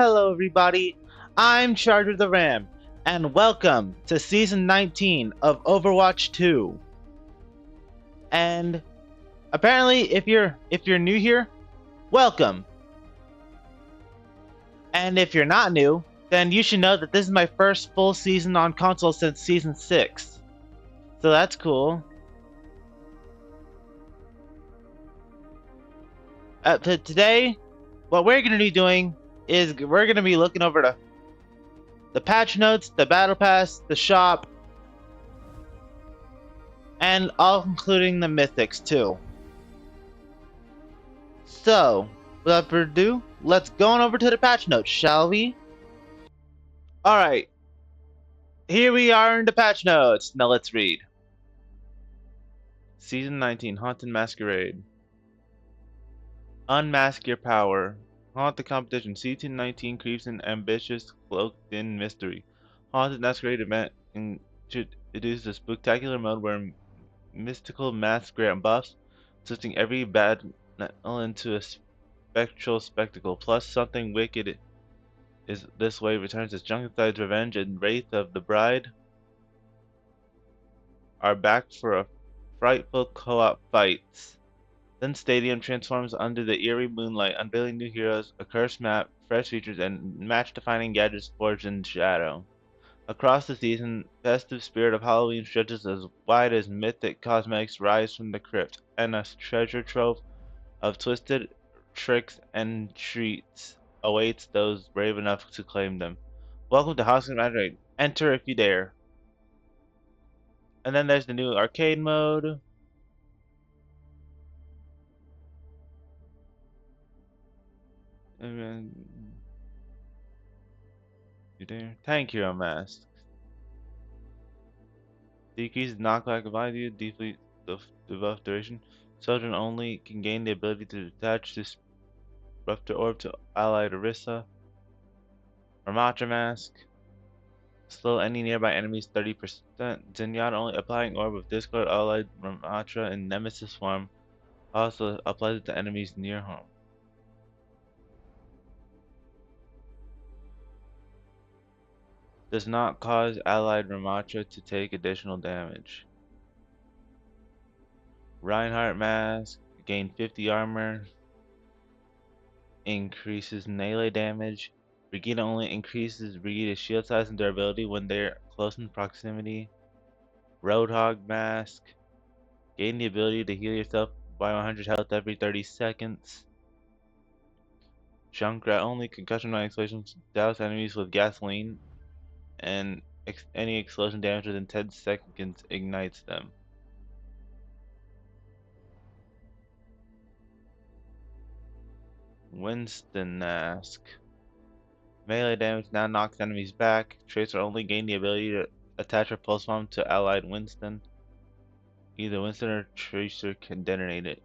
Hello everybody, I'm Charger the Ram, and welcome to Season 19 of Overwatch 2. And apparently if you're new here, welcome. And if you're not new, then you should know that this is my first full season on console since Season 6. So that's cool. Today, what we're going to be doing is we're going to be looking over the patch notes, the battle pass, the shop, and all including the mythics too. So, without further ado, let's go on over to the patch notes, shall we? Alright, here we are in the patch notes. Now let's read. Season 19, Haunted Masquerade. Unmask your power. Haunt the competition. Season 19 creeps and ambitious, cloaked in mystery. Haunted Masquerade event introduces a spectacular mode where mystical masks grant buffs, twisting every battle into a spectral spectacle. Plus, something wicked is this way returns as Junkensteid's Revenge and Wraith of the Bride are back for a frightful co-op fights. Then Stadium transforms under the eerie moonlight, unveiling new heroes, a cursed map, fresh features, and match-defining gadgets forged in shadow. Across the season, festive spirit of Halloween stretches as wide as mythic cosmetics rise from the crypt, and a treasure trove of twisted tricks and treats awaits those brave enough to claim them. Welcome to House of Madrid. Enter if you dare. And then there's the new arcade mode. And then you dare. Tank hero mask. Decreases knockback of value, deflate the buff duration. Children only can gain the ability to attach this disruptor orb to allied Orisa. Ramatra mask. Slow any nearby enemies 30%. Zenyatta only applying orb of Discord allied Ramatra in Nemesis form also applies it to enemies near home. Does not cause allied Ramatra to take additional damage. Reinhardt mask, gain 50 armor, increases melee damage. Brigitte only increases Brigitte's shield size and durability when they're close in proximity. Roadhog mask, gain the ability to heal yourself by 100 health every 30 seconds. Junkrat only concussion explosions douse enemies with gasoline, and any explosion damage within 10 seconds ignites them. Winston mask. Melee damage now knocks enemies back. Tracer only gain the ability to attach a pulse bomb to allied Winston. Either Winston or Tracer can detonate it.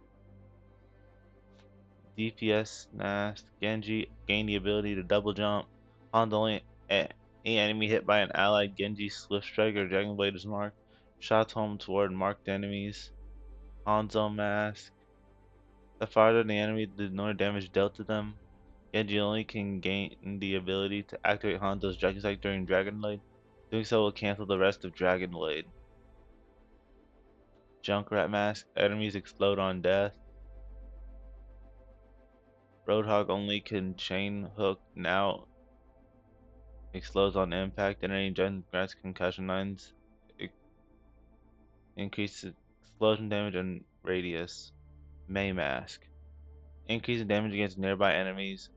DPS mask. Genji gain the ability to double jump. Hanzo only any enemy hit by an allied Genji Swift Strike or Dragon Blade is marked. Shots home toward marked enemies. Hanzo mask. The farther the enemy, the more damage dealt to them. Genji only can gain the ability to activate Hanzo's Dragon Strike during Dragon Blade. Doing so will cancel the rest of Dragon Blade. Junkrat mask. Enemies explode on death. Roadhog only can chain hook now. Explodes on impact. And any Junkrat's concussion lines increases explosion damage and radius. May mask. Increasing damage against nearby enemies.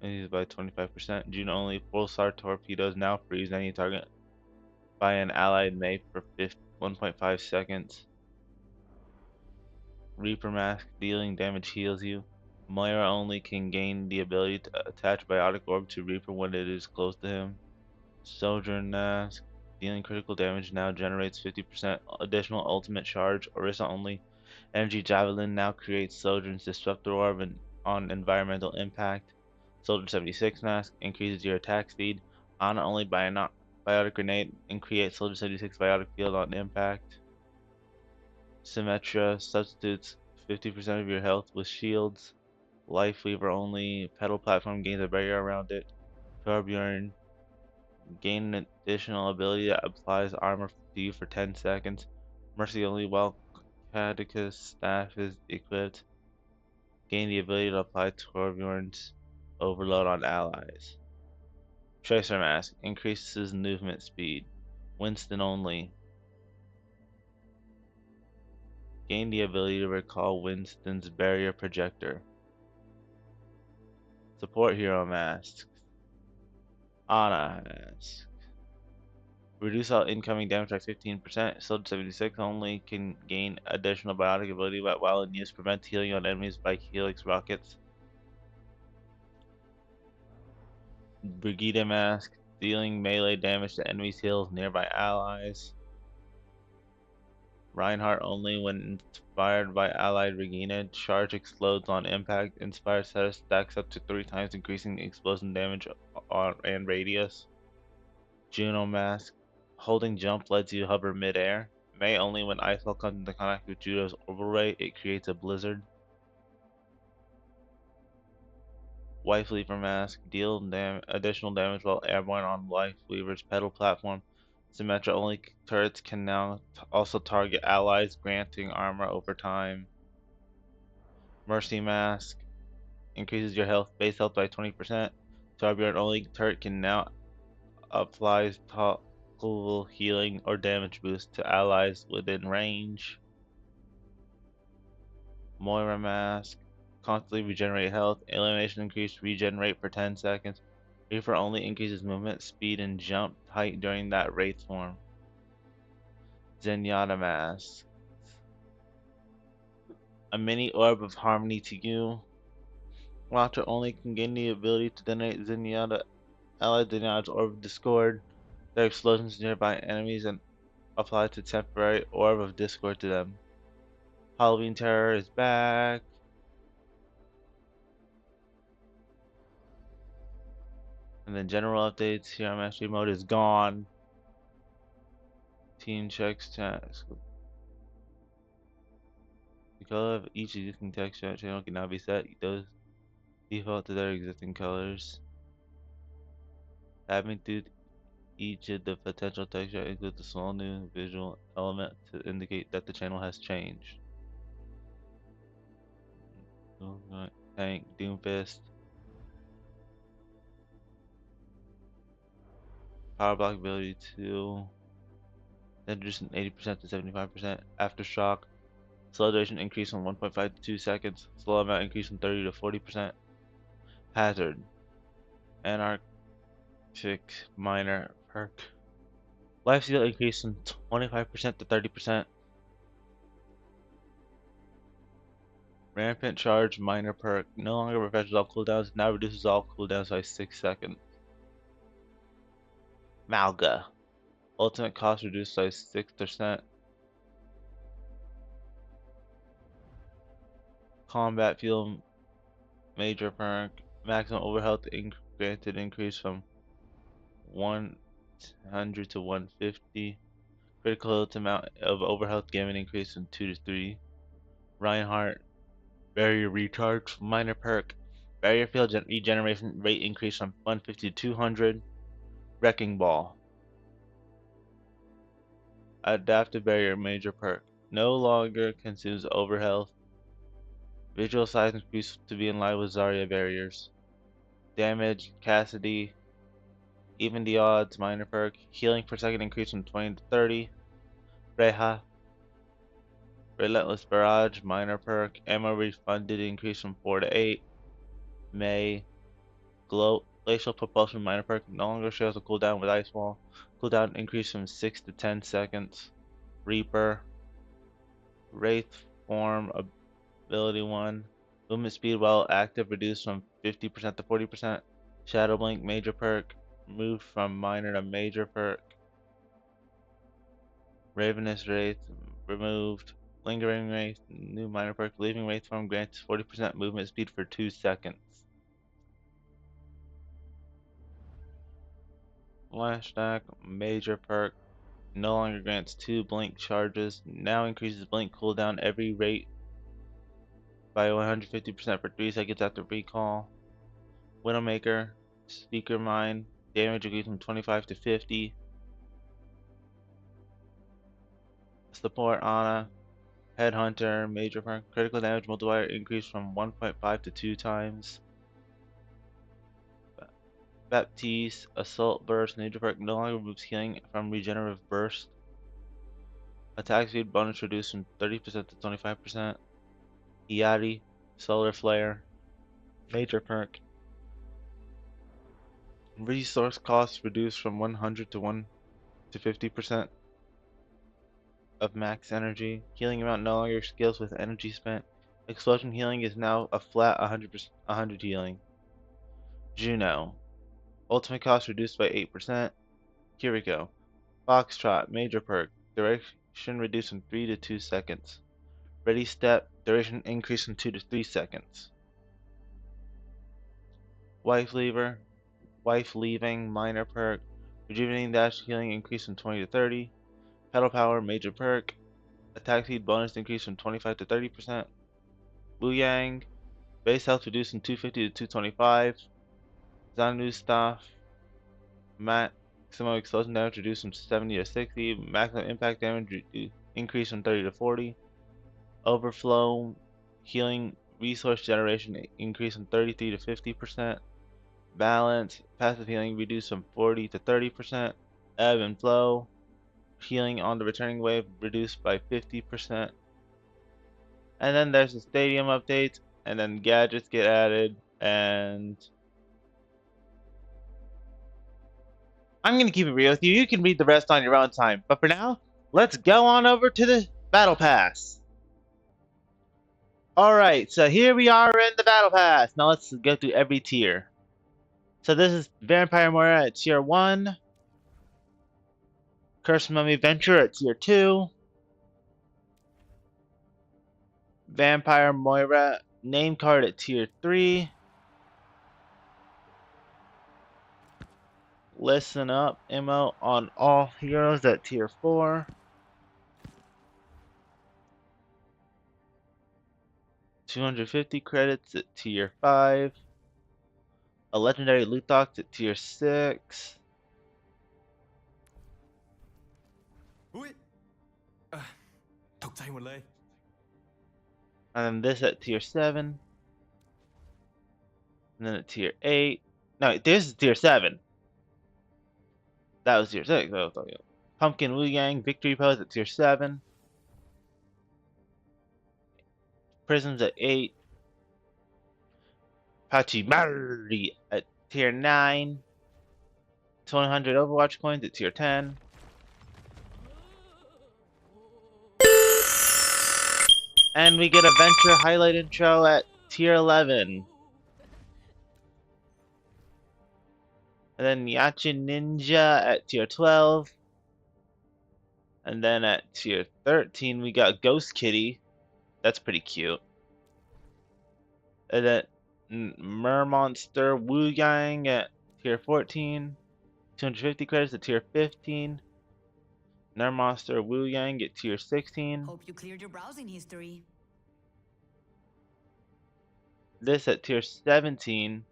By 25%. June only full star torpedoes now freeze any target by an allied May for 1.5 seconds. Reaper mask, dealing damage heals you. Moira only can gain the ability to attach biotic orb to Reaper when it is close to him. Sojourn mask, dealing critical damage now generates 50% additional ultimate charge. Orisa only. Energy javelin now creates Sojourn's disruptor orb on environmental impact. Soldier 76 mask increases your attack speed. Ana only by a biotic grenade and creates Soldier 76 biotic field on impact. Symmetra substitutes 50% of your health with shields. Life Weaver only. Pedal platform gains a barrier around it. Torbjorn gain an additional ability that applies armor to you for 10 seconds. Mercy only while Catechus staff is equipped. Gain the ability to apply Torbjorn's overload on allies. Tracer Mask increases movement speed. Winston only. Gain the ability to recall Winston's barrier projector. Support Hero Masks. Ana Mask. Reduce all incoming damage by 15%. Sold 76 only can gain additional biotic ability but while in use prevents healing on enemies by Helix rockets. Brigida Mask. Dealing melee damage to enemies heals nearby allies. Reinhardt only when inspired by allied Regina. Charge explodes on impact. Inspired status stacks up to 3 times increasing explosion damage and radius. Juno Mask. Holding jump lets you hover mid-air. May only when Icefall comes into contact with Juno's orbital ray, it creates a blizzard. Wife Leaper Mask. Deal additional damage while airborne on Wife Weaver's pedal platform. Symmetra only turrets can now also target allies, granting armor over time. Mercy Mask. Increases your base health by 20%. Torbjorn only turret can now apply toggle healing or damage boost to allies within range. Moira Mask. Constantly regenerate health. Elimination increase regenerate for 10 seconds. Reaper only increases movement, speed, and jump height during that Wraith form. Zenyatta Mask. A mini orb of harmony to you. Watcher only can gain the ability to donate Zenyatta allied Zenyatta's orb of discord. Their explosions nearby enemies and apply to temporary orb of discord to them. Halloween Terror is back. And then general updates. Hero Mastery mode is gone. Team checks tasks. The color of each existing text channel can now be set. Those default to their existing colors. Having through each of the potential texture includes a small new visual element to indicate that the channel has changed. Tank, Doomfist. Power block ability 2. Then reduce from 80% to 75%. Aftershock. Slow duration increase from 1.5 to 2 seconds. Slow amount increase from 30 to 40%. Hazard. Anarchic Minor perk. Life steal increase from 25% to 30%. Rampant Charge Minor perk. No longer refreshes all cooldowns, now reduces all cooldowns by 6 seconds. Malga. Ultimate cost reduced by 6%. Combat Fuel Major perk. Maximum overhealth granted increase from 100 to 150. Critical hit amount of overhealth given increase from 2 to 3. Reinhardt. Barrier Recharge Minor perk. Barrier field regeneration rate increase from 150 to 200. Wrecking Ball. Adaptive Barrier Major perk. No longer consumes overhealth. Visual size increase to be in line with Zarya barriers. Damage, Cassidy. Even the odds, minor perk. Healing per second increase from 20 to 30. Reha. Relentless Barrage, minor perk. Ammo refunded increase from 4 to 8. May. Glacial Propulsion, minor perk. No longer shows a cooldown with Ice Wall. Cooldown increase from 6 to 10 seconds. Reaper. Wraith Form, ability 1. Movement speed while active reduced from 50% to 40%. Shadow Blink, major perk. Moved from minor to major perk. Ravenous Wraith, removed. Lingering Wraith, new minor perk. Leaving Wraith form grants 40% movement speed for 2 seconds. Flashback, major perk. No longer grants 2 blink charges. Now increases blink cooldown every rate by 150% for 3 seconds after recall. Widowmaker, Speaker Mine, damage increased from 25 to 50. Support Ana, Headhunter, Major Perk, critical damage multiplier increased from 1.5 to 2 times. Baptiste, Assault Burst, Major Perk no longer removes healing from Regenerative Burst. Attack speed bonus reduced from 30% to 25%. Iati, Solar Flare, Major Perk. Resource costs reduced from 100 to 1 to 50% of max energy. Healing amount no longer scales with energy spent. Explosion healing is now a flat 100 healing. Juno. Ultimate cost reduced by 8%. Kiriko. Foxtrot. Major perk. Duration reduced from 3 to 2 seconds. Ready step. Duration increased from 2 to 3 seconds. Wife lever. Wife leaving. Minor perk. Rejuvenating dash healing increased from 20 to 30. Pedal power. Major perk. Attack speed bonus increased from 25 to 30%. Wu Yang. Base health reduced from 250 to 225. Xanu staff. Maximum explosion damage reduced from 70 to 60. Maximum impact damage increased from 30 to 40. Overflow. Healing resource generation increased from 33 to 50%. Balance. Passive healing reduced from 40 to 30%. Ebb and flow. Healing on the returning wave reduced by 50%. And then there's the stadium updates, and then gadgets get added, and I'm gonna keep it real with you. You can read the rest on your own time. But for now, let's go on over to the Battle Pass. Alright, so here we are in the Battle Pass. Now let's go through every tier. So this is Vampire Moira at tier 1. Cursed Mummy Venture at tier 2. Vampire Moira name card at tier 3. Listen up emote on all heroes at tier 4. $250 credits at tier 5. A legendary loot box at tier 6. And then this at tier 7. And then at tier 8. No, this is tier 7. That was tier 6. Pumpkin Wu Yang Victory Pose at tier 7. Prisms at 8. Pachimari at tier 9. 100 Overwatch coins at tier 10. And we get a Venture highlight intro at tier 11. And then Yachin Ninja at tier 12. And then at tier 13, we got Ghost Kitty. That's pretty cute. And then Mermonster Wu Yang at tier 14. 250 credits at tier 15. Mermonster Wu Yang at tier 16. Hope you cleared your browsing history. This at tier 17.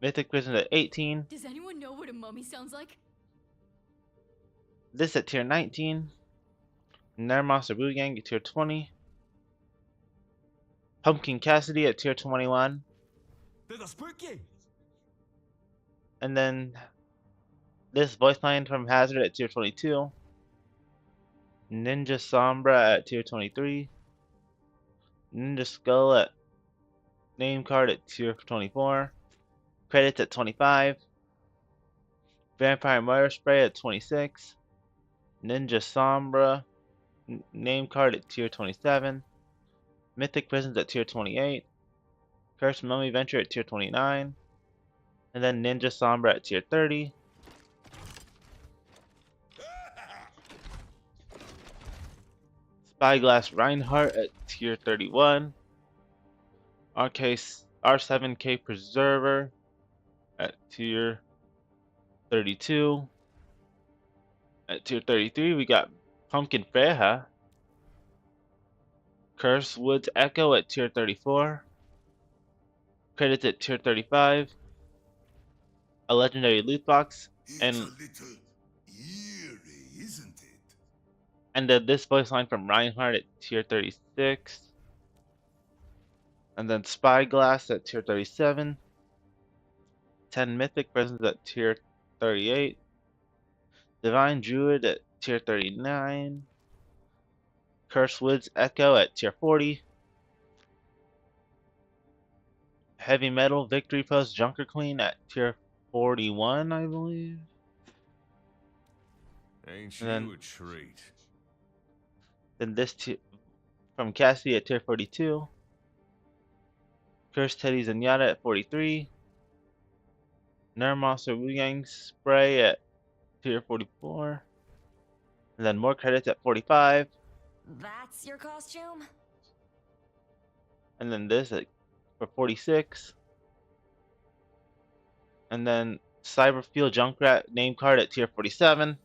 Mythic Prison at 18. Does anyone know what a mummy sounds like? This at tier 19. Mermonster Wu Yang at tier 20. Pumpkin Cassidy at tier 21. That's spooky. And then this voice line from Hazard at tier 22. Ninja Sombra at tier 23. Ninja Skull at name card at tier 24. Credits at 25. Vampire Moira Spray at 26. Ninja Sombra name card at tier 27. Mythic Prisons at tier 28. Cursed Mummy Venture at tier 29. And then Ninja Sombra at tier 30. Spyglass Reinhardt at tier 31. R7K Preserver at tier 32. At tier 33, we got Pumpkin Freya. Curse Woods Echo at tier 34. Credits at tier 35. A legendary loot box. It's a And little eerie, isn't it? then this voice line from Reinhardt at tier 36. And then Spyglass at tier 37. 10 Mythic Presence at tier 38. Divine Druid at tier 39. Curse Woods Echo at tier 40. Heavy Metal Victory Post Junker Queen at tier 41, I believe. Ain't And you a treat? then this from Cassie at tier 42. Curse Teddy Zenyatta at 43. Nermonster Wu-Yang Spray at tier 44. And then more credits at 45. That's your costume? And then this for 46. And then Cyberfield Junkrat name card at tier 47.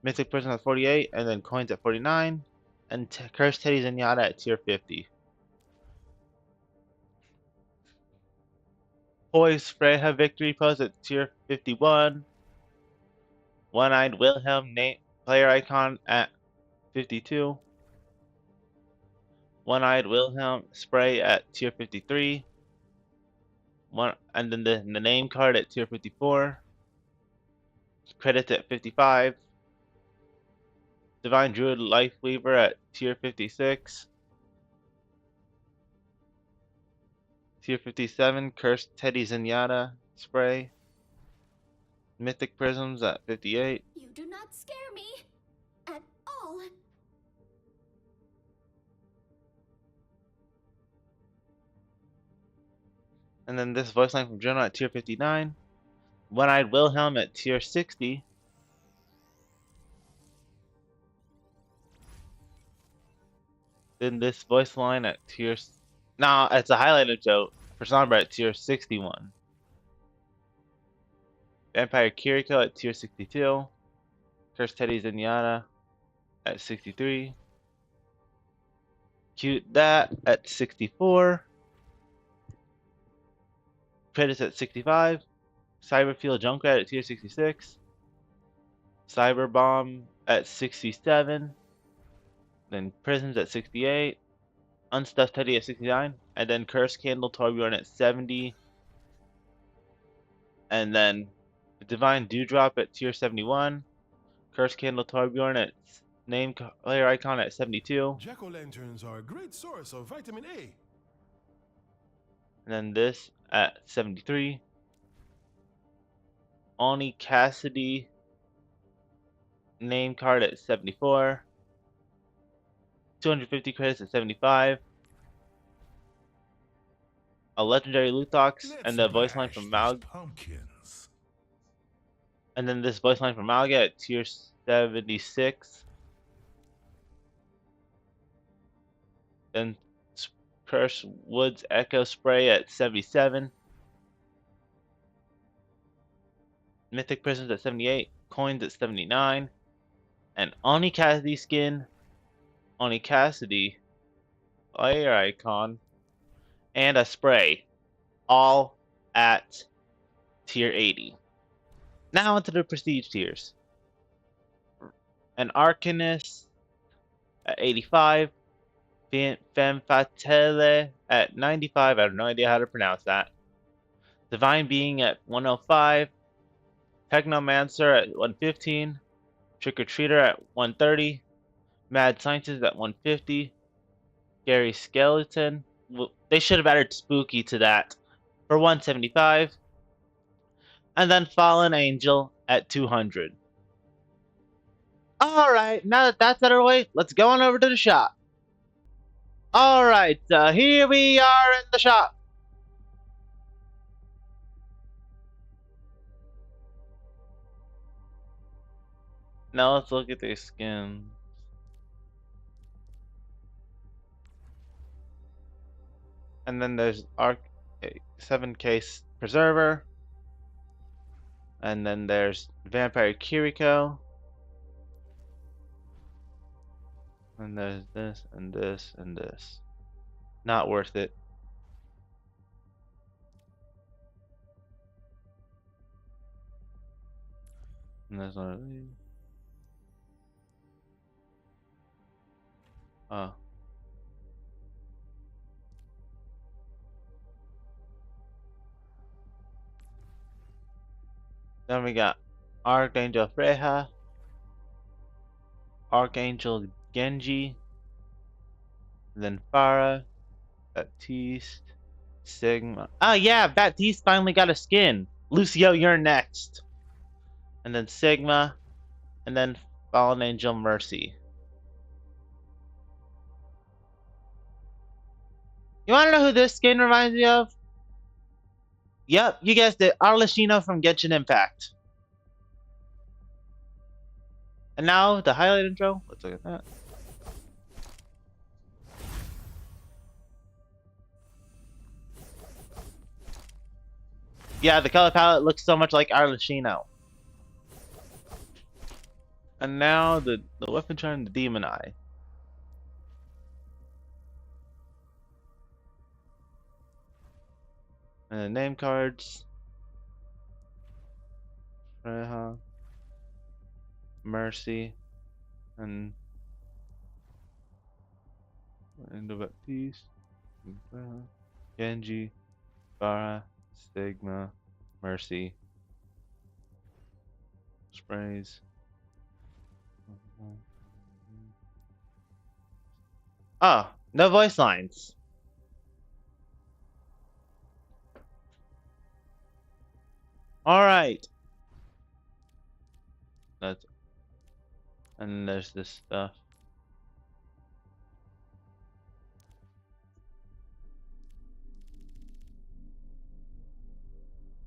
Mythic Person at 48. And then coins at 49. And Curse Teddy Zenyatta at tier 50. Poise Freya Victory Pose at tier 51. One-Eyed Wilhelm player icon at 52. One-Eyed Wilhelm spray at tier 53. And then the name card at tier 54. Credits at 55. Divine Druid Lifeweaver at tier 56. Tier 57. Cursed Teddy Zenyatta spray. Mythic Prisms at 58. You do not scare me at all. And then this voice line from Jonah at tier 59. One-Eyed Wilhelm at tier 60. Then this voice line at tier... Nah, it's a highlighted joke for Sombra at tier 61. Vampire Kiriko at tier 62. Curse Teddy Zenyatta at 63. Cute That at 64. Credits at 65. Cyberfield Junkrat at tier 66. Cyber Bomb at 67. Then Prisms at 68. Unstuffed Teddy at 69. And then Curse Candle Torbjorn at 70. And then Divine Dewdrop at tier 71. Curse Candle Torbjorn at name player icon at 72. Jack-o'-lanterns are a great source of vitamin A. And then this at 73. Oni Cassidy name card at 74. 250 credits at 75. A legendary loot box and the voice line from Mal. Pumpkins. And then this voice line from Malga at tier 76. Then Curse Woods Echo Spray at 77. Mythic Prisms at 78. Coins at 79. And Oni Cassidy skin. Oni Cassidy player icon. And a spray. All at tier 80. Now into the prestige tiers. An Arcanist at 85. Femme Fatale at 95. I have no idea how to pronounce that. Divine Being at 105. Technomancer at 115. Trick or Treater at 130. Mad Scientist at 150. Gary Skeleton. Well, they should have added Spooky to that for 175. And then Fallen Angel at 200. Alright, now that that's out of the way, let's go on over to the shop. Alright, here we are in the shop. Now let's look at their skins. And then there's Arc 7K Preserver. And then there's Vampire Kiriko. And there's this and this and this. Not worth it. And there's one of these. Oh. Then we got Archangel Freya, Archangel Genji, then Farah, Baptiste, Sigma. Oh yeah, Baptiste finally got a skin. Lucio, you're next. And then Sigma, and then Fallen Angel Mercy. You wanna know who this skin reminds me of? Yep, you guessed it, Arlecchino from Genshin Impact. And now the highlight intro. Let's look at that. Yeah, the color palette looks so much like Arlecchino. And now the weapon charm, the Demon Eye. And the name cards. Freya, Mercy, and the Baptiste, Genji, Farah, Stigma, Mercy, sprays. Oh, no voice lines. All right. That's and there's this stuff.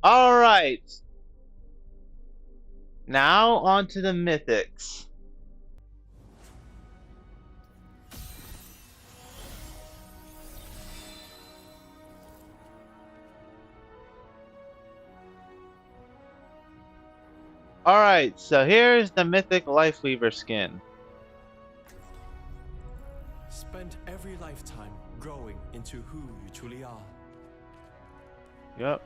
All right. Now on to the mythics. Alright, so here's the mythic Lifeweaver skin. Spend every lifetime growing into who you truly are. Yep.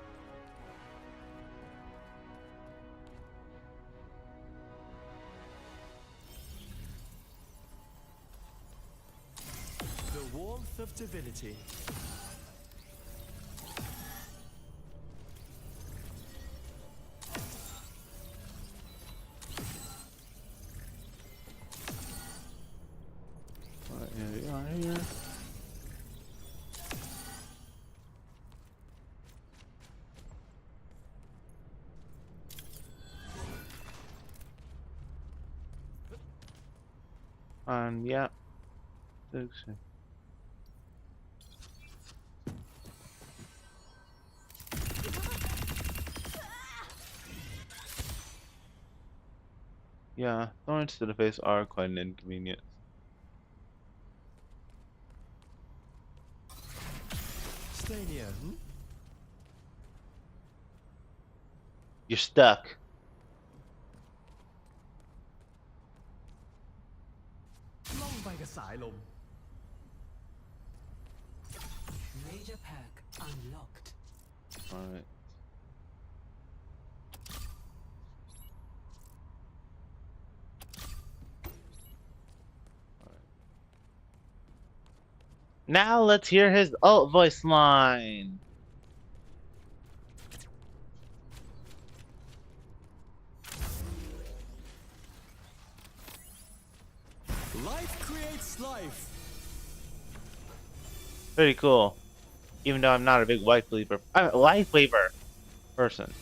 The warmth of divinity. Here we are here. Yeah. Yeah, thorns to the face are quite an inconvenience. Stay near, You're stuck. Major pack unlocked. Alright. Now let's hear his ult voice line. Life creates life. Pretty cool. Even though I'm not a big Lifeweaver person.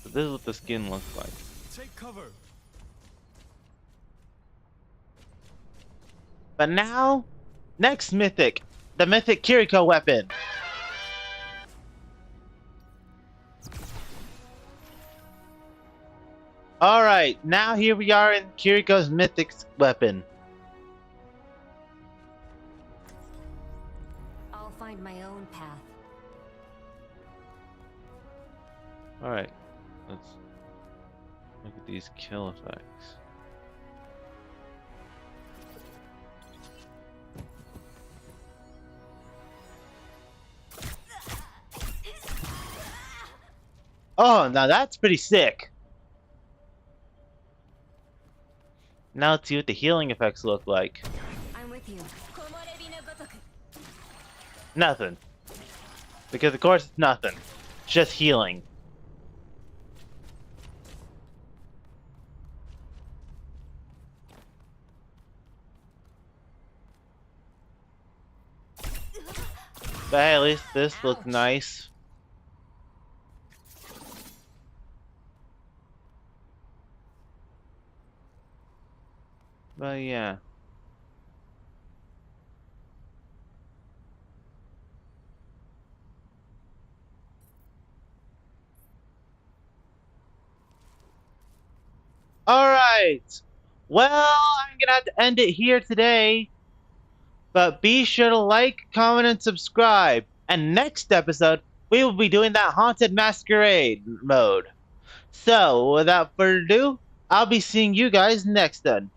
But this is what the skin looks like. Take cover. But now, next mythic, the mythic Kiriko weapon. Alright, now here we are in Kiriko's mythic weapon. I'll find my own path. Alright, let's... Look at these kill effects. Oh, now that's pretty sick. Now let's see what the healing effects look like. I'm with you. Nothing. Because of course it's nothing. It's just healing. But hey, at least this looked nice. But yeah. Alright. Well, I'm gonna have to end it here today. But be sure to like, comment, and subscribe. And next episode, we will be doing that Haunted Masquerade mode. So, without further ado, I'll be seeing you guys next time.